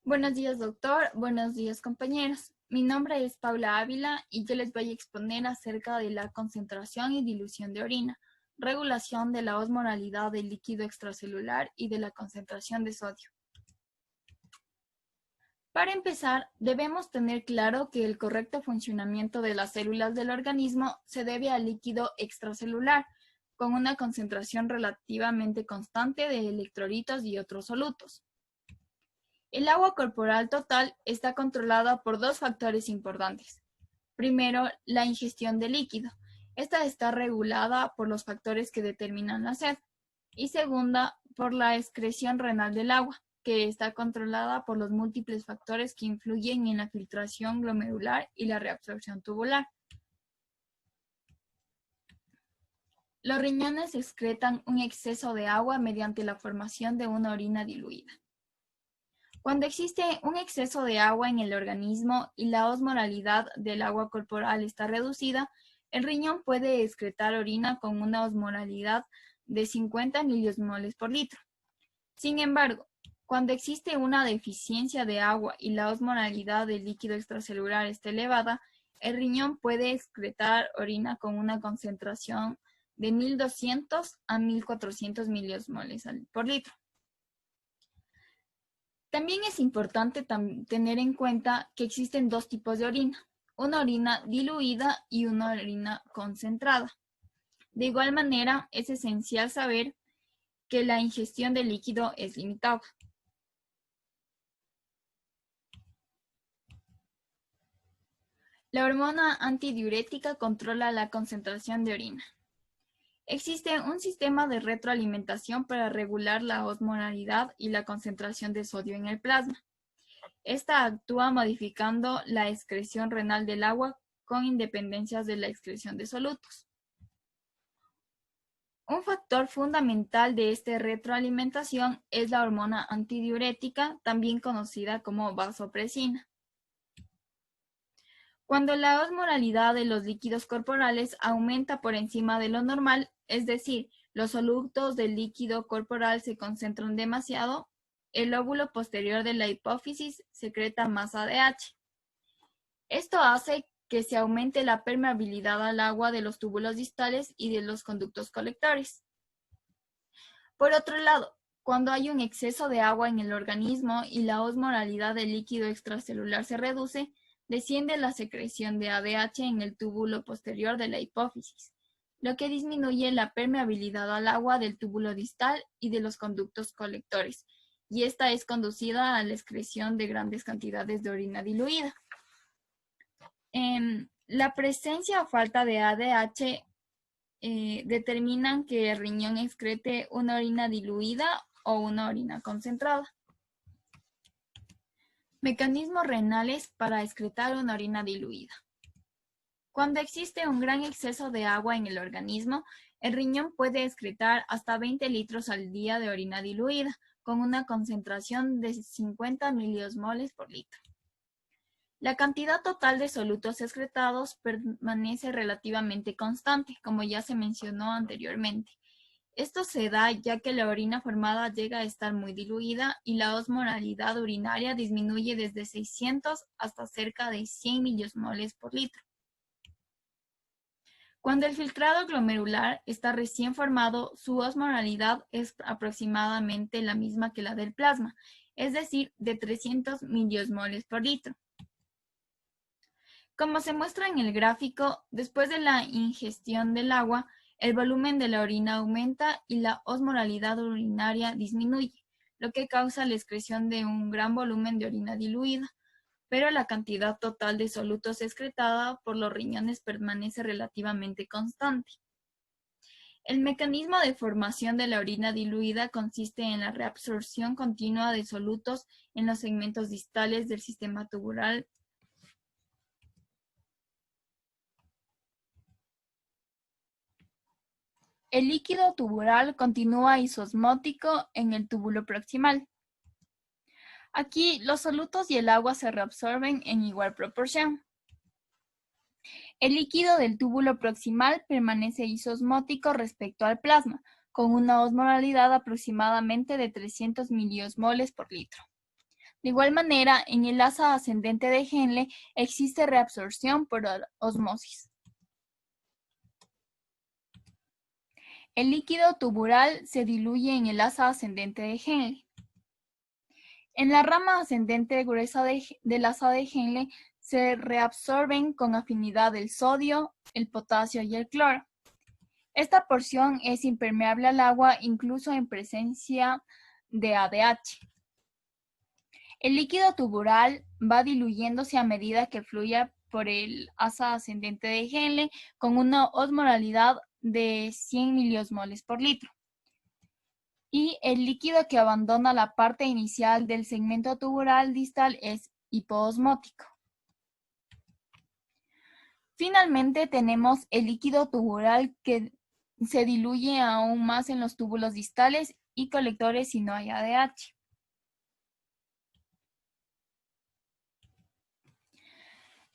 Buenos días, doctor. Buenos días, compañeros. Mi nombre es Paula Ávila y yo les voy a exponer acerca de la concentración y dilución de orina, regulación de la osmolaridad del líquido extracelular y de la concentración de sodio. Para empezar, debemos tener claro que el correcto funcionamiento de las células del organismo se debe al líquido extracelular, con una concentración relativamente constante de electrolitos y otros solutos. El agua corporal total está controlada por dos factores importantes. Primero, la ingestión de líquido. Esta está regulada por los factores que determinan la sed. Y segunda, por la excreción renal del agua, que está controlada por los múltiples factores que influyen en la filtración glomerular y la reabsorción tubular. Los riñones excretan un exceso de agua mediante la formación de una orina diluida. Cuando existe un exceso de agua en el organismo y la osmolaridad del agua corporal está reducida, el riñón puede excretar orina con una osmolaridad de 50 miliosmoles por litro. Sin embargo, cuando existe una deficiencia de agua y la osmolaridad del líquido extracelular está elevada, el riñón puede excretar orina con una concentración de 1200 a 1400 miliosmoles por litro. También es importante tener en cuenta que existen dos tipos de orina, una orina diluida y una orina concentrada. De igual manera, es esencial saber que la ingestión de líquido es limitada. La hormona antidiurética controla la concentración de orina. Existe un sistema de retroalimentación para regular la osmolaridad y la concentración de sodio en el plasma. Esta actúa modificando la excreción renal del agua con independencias de la excreción de solutos. Un factor fundamental de esta retroalimentación es la hormona antidiurética, también conocida como vasopresina. Cuando la osmolaridad de los líquidos corporales aumenta por encima de lo normal, es decir, los solutos del líquido corporal se concentran demasiado, el lóbulo posterior de la hipófisis secreta más ADH. Esto hace que se aumente la permeabilidad al agua de los túbulos distales y de los conductos colectores. Por otro lado, cuando hay un exceso de agua en el organismo y la osmolaridad del líquido extracelular se reduce, desciende la secreción de ADH en el túbulo posterior de la hipófisis, lo que disminuye la permeabilidad al agua del túbulo distal y de los conductos colectores, y esta es conducida a la excreción de grandes cantidades de orina diluida. La presencia o falta de ADH determinan que el riñón excrete una orina diluida o una orina concentrada. Mecanismos renales para excretar una orina diluida. Cuando existe un gran exceso de agua en el organismo, el riñón puede excretar hasta 20 litros al día de orina diluida, con una concentración de 50 miliosmoles por litro. La cantidad total de solutos excretados permanece relativamente constante, como ya se mencionó anteriormente. Esto se da ya que la orina formada llega a estar muy diluida y la osmolaridad urinaria disminuye desde 600 hasta cerca de 100 miliosmoles por litro. Cuando el filtrado glomerular está recién formado, su osmolaridad es aproximadamente la misma que la del plasma, es decir, de 300 miliosmoles por litro. Como se muestra en el gráfico, después de la ingestión del agua, el volumen de la orina aumenta y la osmolaridad urinaria disminuye, lo que causa la excreción de un gran volumen de orina diluida, pero la cantidad total de solutos excretada por los riñones permanece relativamente constante. El mecanismo de formación de la orina diluida consiste en la reabsorción continua de solutos en los segmentos distales del sistema tubular. El líquido tubular continúa isosmótico en el túbulo proximal. Aquí los solutos y el agua se reabsorben en igual proporción. El líquido del túbulo proximal permanece isosmótico respecto al plasma, con una osmolaridad aproximadamente de 300 miliosmoles por litro. De igual manera, en el asa ascendente de Henle existe reabsorción por osmosis. El líquido tubular se diluye en el asa ascendente de Henle. En la rama ascendente gruesa del asa de Henle se reabsorben con afinidad el sodio, el potasio y el cloro. Esta porción es impermeable al agua incluso en presencia de ADH. El líquido tubular va diluyéndose a medida que fluye por el asa ascendente de Henle con una osmolaridad de 100 miliosmoles por litro. Y el líquido que abandona la parte inicial del segmento tubular distal es hipoosmótico. Finalmente tenemos el líquido tubular que se diluye aún más en los túbulos distales y colectores si no hay ADH.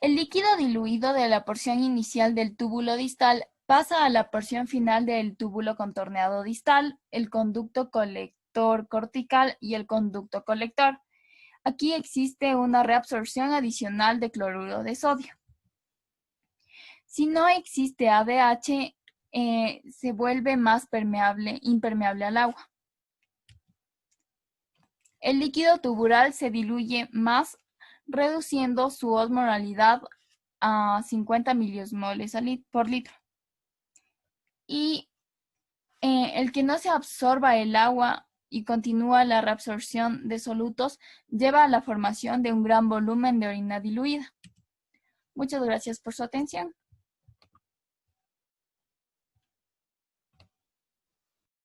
El líquido diluido de la porción inicial del túbulo distal pasa a la porción final del túbulo contorneado distal, el conducto colector cortical y el conducto colector. Aquí existe una reabsorción adicional de cloruro de sodio. Si no existe ADH, se vuelve más impermeable al agua. El líquido tubular se diluye más, reduciendo su osmolaridad a 50 miliosmoles por litro. Y el que no se absorba el agua y continúa la reabsorción de solutos lleva a la formación de un gran volumen de orina diluida. Muchas gracias por su atención.